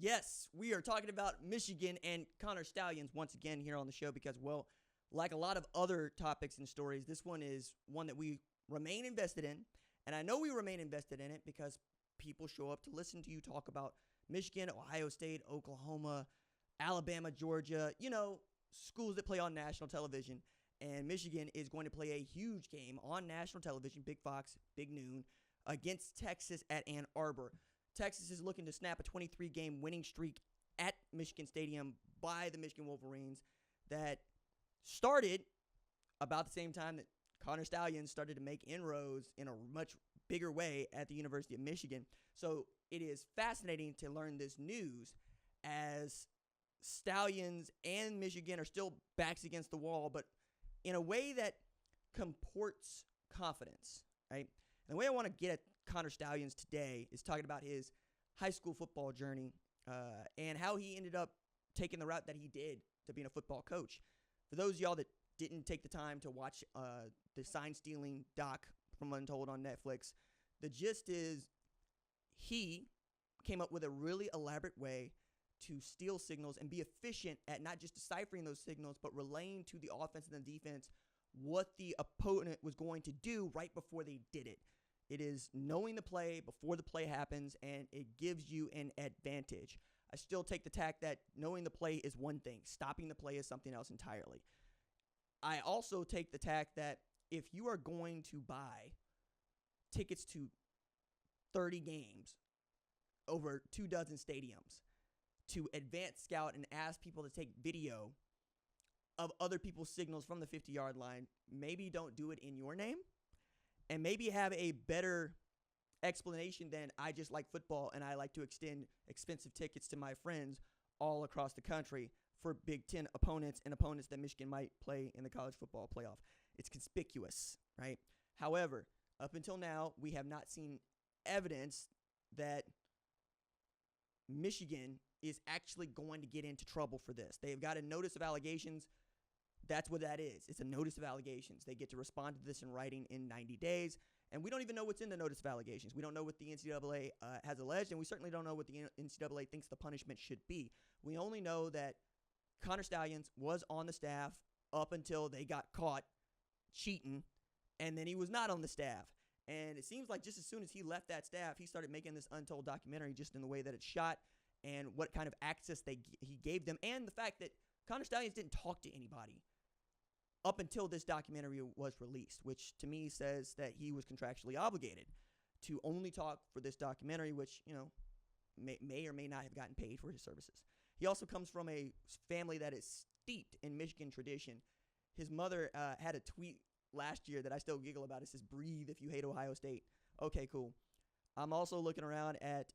Yes, we are talking about Michigan and Connor Stallions once again here on the show because, well, like a lot of other topics and stories, this one is one that we remain invested in. And I know we remain invested in it because people show up to listen to you talk about Michigan, Ohio State, Oklahoma, Alabama, Georgia, schools that play on national television. And Michigan is going to play a huge game on national television, Big Fox, Big Noon, against Texas at Ann Arbor. Texas is looking to snap a 23-game winning streak at Michigan Stadium by the Michigan Wolverines that started about the same time that Connor Stalions started to make inroads in a much bigger way at the University of Michigan. So it is fascinating to learn this news as Stallions and Michigan are still backs against the wall, but in a way that comports confidence, right? And the way I want to get at Connor Stallions today is talking about his high school football journey and how he ended up taking the route that he did to being a football coach. For those of y'all that didn't take the time to watch the sign-stealing doc from Untold on Netflix, the gist is he came up with a really elaborate way to steal signals and be efficient at not just deciphering those signals, but relaying to the offense and the defense what the opponent was going to do right before they did it. It is knowing the play before the play happens, and it gives you an advantage. I still take the tack that knowing the play is one thing. Stopping the play is something else entirely. I also take the tack that if you are going to buy tickets to 30 games over 24 stadiums to advance scout and ask people to take video of other people's signals from the 50-yard line, maybe don't do it in your name, and maybe have a better explanation than I just like football and I like to extend expensive tickets to my friends all across the country for Big Ten opponents and opponents that Michigan might play in the college football playoff. It's conspicuous, right? However, up until now, we have not seen evidence that Michigan is actually going to get into trouble for this. They've got a notice of allegations. That's what that is. It's a notice of allegations. They get to respond to this in writing in 90 days. And we don't even know what's in the notice of allegations. We don't know what the NCAA has alleged, and we certainly don't know what the NCAA thinks the punishment should be. We only know that Connor Stallions was on the staff up until they got caught cheating, and then he was not on the staff. And it seems like just as soon as he left that staff, he started making this Untold documentary just in the way that it's shot and what kind of access he gave them, and the fact that Connor Stallions didn't talk to anybody up until this documentary was released, which to me says that he was contractually obligated to only talk for this documentary, which, may or may not have gotten paid for his services. He also comes from a family that is steeped in Michigan tradition. His mother had a tweet last year that I still giggle about. It says, "Breathe if you hate Ohio State." Okay, cool. I'm also looking around at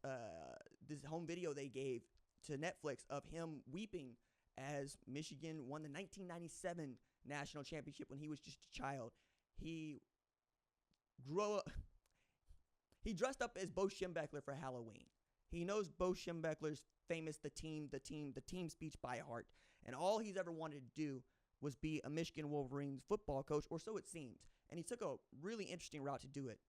this home video they gave to Netflix of him weeping as Michigan won the 1997 national championship when he was just a child. He dressed up as Bo Schembechler for Halloween. He knows Bo Schembechler's famous the team speech by heart. And all he's ever wanted to do was be a Michigan Wolverines football coach, or so it seems. And he took a really interesting route to do it.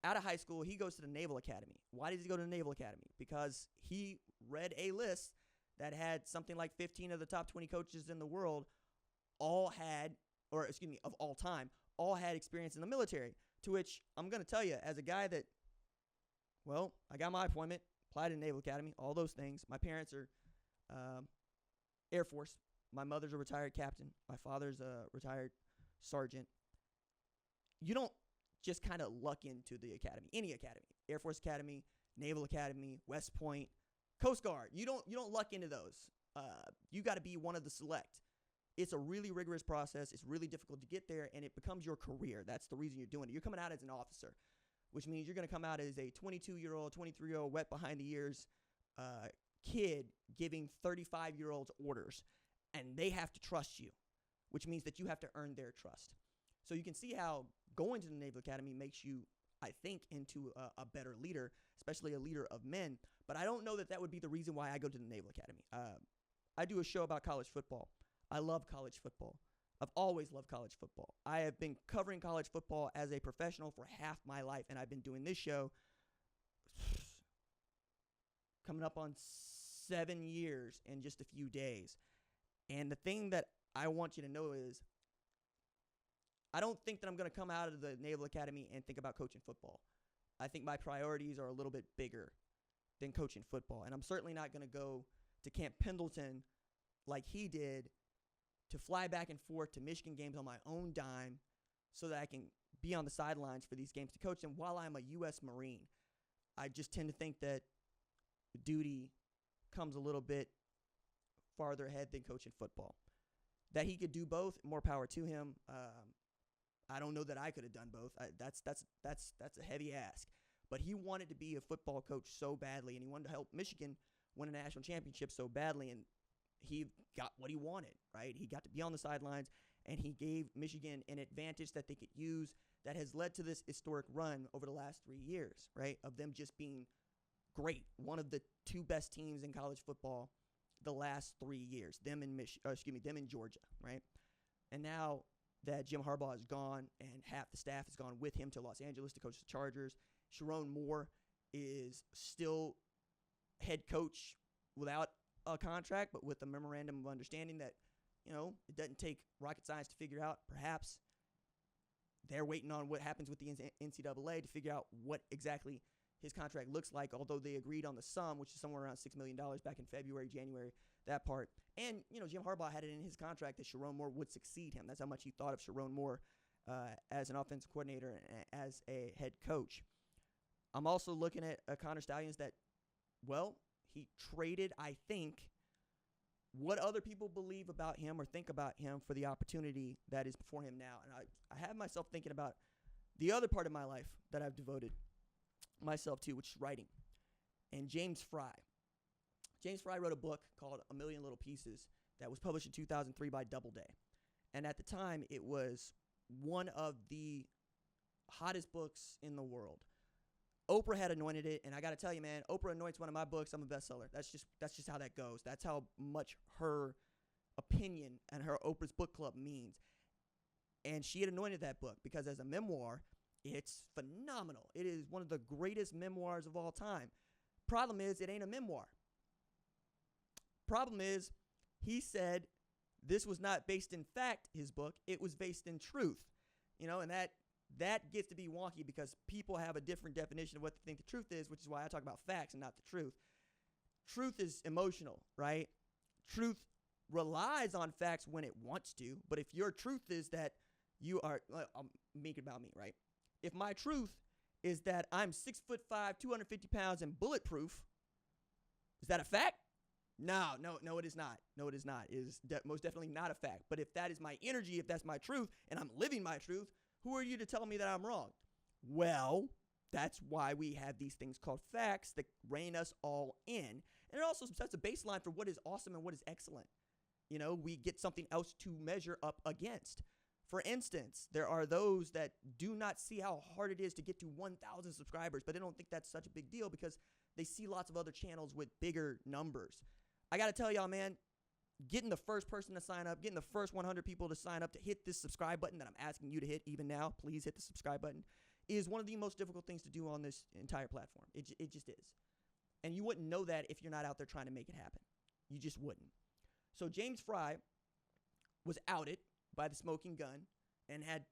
Out of high school, he goes to the Naval Academy. Why does he go to the Naval Academy? Because he read a list that had something like 15 of the top 20 coaches in the world of all time, all had experience in the military. To which I'm going to tell you, as a guy that, I got my appointment, applied to the Naval Academy, all those things. My parents are Air Force. My mother's a retired captain. My father's a retired sergeant. You don't just kind of luck into the academy, any academy, Air Force Academy, Naval Academy, West Point, Coast Guard. You don't luck into those. You got to be one of the select. It's a really rigorous process. It's really difficult to get there, and it becomes your career. That's the reason you're doing it. You're coming out as an officer, which means you're going to come out as a 22-year-old, 23-year-old, wet behind the ears kid giving 35-year-olds orders, and they have to trust you, which means that you have to earn their trust. So you can see how going to the Naval Academy makes you, I think, into a better leader, especially a leader of men. But I don't know that would be the reason why I go to the Naval Academy. I do a show about college football. I love college football. I've always loved college football. I have been covering college football as a professional for half my life, and I've been doing this show coming up on 7 years in just a few days. And the thing that I want you to know is I don't think that I'm going to come out of the Naval Academy and think about coaching football. I think my priorities are a little bit bigger than coaching football. And I'm certainly not going to go to Camp Pendleton like he did to fly back and forth to Michigan games on my own dime so that I can be on the sidelines for these games to coach them while I'm a U.S. Marine. I just tend to think that duty comes a little bit farther ahead than coaching football. That he could do both, more power to him. I don't know that I could have done both. That's a heavy ask. But he wanted to be a football coach so badly, and he wanted to help Michigan win a national championship so badly, and he got what he wanted, right? He got to be on the sidelines, and he gave Michigan an advantage that they could use that has led to this historic run over the last 3 years, right, of them just being great. One of the two best teams in college football the last 3 years, them in Georgia, right? And now that Jim Harbaugh is gone and half the staff has gone with him to Los Angeles to coach the Chargers, Sharon Moore is still head coach without a contract, but with a memorandum of understanding that, it doesn't take rocket science to figure out. Perhaps they're waiting on what happens with the NCAA to figure out what exactly his contract looks like, although they agreed on the sum, which is somewhere around $6 million back in February, January, that part. And, Jim Harbaugh had it in his contract that Sharon Moore would succeed him. That's how much he thought of Sharon Moore as an offensive coordinator and as a head coach. I'm also looking at Connor Stalions that, he traded, I think, what other people believe about him or think about him for the opportunity that is before him now. And I have myself thinking about the other part of my life that I've devoted myself to, which is writing. And James Fry wrote a book called A Million Little Pieces that was published in 2003 by Doubleday. And at the time, it was one of the hottest books in the world. Oprah had anointed it, and I got to tell you, man, Oprah anoints one of my books, I'm a bestseller. That's just how that goes. That's how much her opinion and her Oprah's book club means. And she had anointed that book because as a memoir, it's phenomenal. It is one of the greatest memoirs of all time. Problem is, it ain't a memoir. Problem is, he said this was not based in fact, his book. It was based in truth. And that gets to be wonky because people have a different definition of what they think the truth is, which is why I talk about facts and not the truth. Truth is emotional, right? Truth relies on facts when it wants to, but if your truth is that you are, I'll make it about me, right? If my truth is that I'm 6'5", 250 pounds and bulletproof, is that a fact? No, it is not. No, it is not. It is most definitely not a fact. But if that is my energy, if that's my truth, and I'm living my truth, who are you to tell me that I'm wrong? Well, that's why we have these things called facts that rein us all in. And it also sets a baseline for what is awesome and what is excellent. We get something else to measure up against. For instance, there are those that do not see how hard it is to get to 1,000 subscribers, but they don't think that's such a big deal because they see lots of other channels with bigger numbers. I got to tell y'all, man, getting the first person to sign up, getting the first 100 people to sign up to hit this subscribe button that I'm asking you to hit even now, please hit the subscribe button, is one of the most difficult things to do on this entire platform. It just is. And you wouldn't know that if you're not out there trying to make it happen. You just wouldn't. So James Fry was outed by the smoking gun and had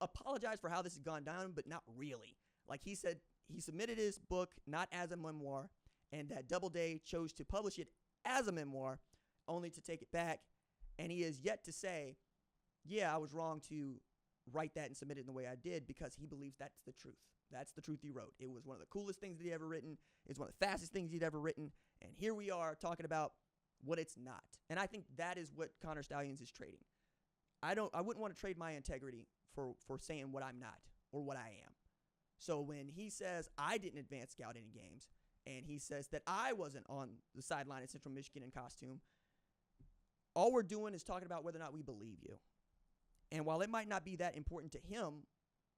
apologized for how this had gone down, but not really. Like he said, he submitted his book not as a memoir, and that Doubleday chose to publish it as a memoir, only to take it back. And he has yet to say, yeah, I was wrong to write that and submit it in the way I did, because he believes that's the truth. That's the truth he wrote. It was one of the coolest things that he ever written. It's one of the fastest things he'd ever written. And here we are talking about what it's not. And I think that is what Connor Stallions is trading. I wouldn't want to trade my integrity for saying what I'm not or what I am. So when he says I didn't advance scout any games, and he says that I wasn't on the sideline at Central Michigan in costume, all we're doing is talking about whether or not we believe you. And while it might not be that important to him,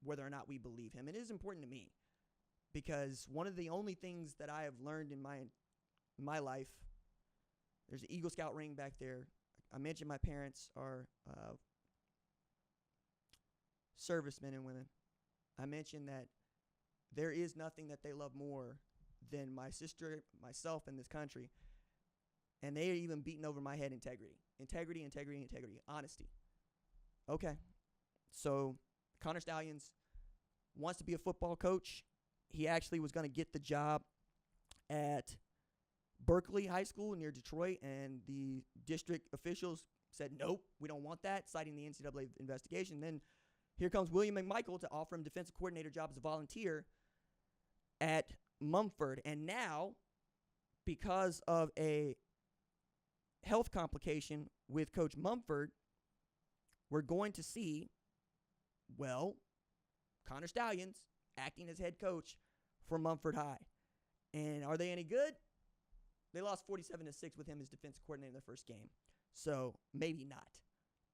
whether or not we believe him, it is important to me, because one of the only things that I have learned in my life, there's an Eagle Scout ring back there. I mentioned my parents are servicemen and women. I mentioned that there is nothing that they love more than my sister, myself, and this country. And they are even beating over my head integrity. Integrity, integrity, integrity. Honesty. Okay. So Connor Stallions wants to be a football coach. He actually was going to get the job at Berkeley High School near Detroit, and the district officials said, nope, we don't want that, citing the NCAA investigation. Then here comes William McMichael to offer him defensive coordinator job as a volunteer at Mumford. And now, because of a health complication with Coach Mumford, we're going to see, well, Connor Stalions acting as head coach for Mumford High. And are they any good? They lost 47-6 with him as defensive coordinator in their first game. So maybe not.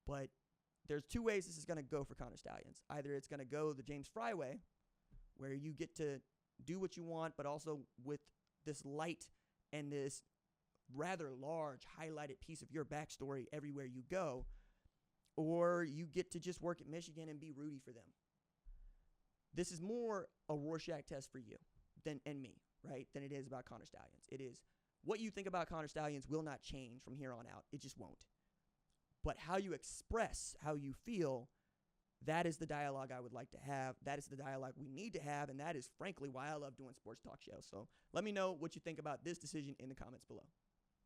But there's two ways this is going to go for Connor Stallions. Either it's going to go the James Fry way, where you get to do what you want, but also with this light and this rather large highlighted piece of your backstory everywhere you go, or you get to just work at Michigan and be Rudy for them. This is more a Rorschach test for you and me, right, than it is about Connor Stallions. It is what you think about Connor Stallions will not change from here on out. It just won't. But how you express how you feel, that is the dialogue I would like to have. That is the dialogue we need to have, and that is, frankly, why I love doing sports talk shows. So let me know what you think about this decision in the comments below.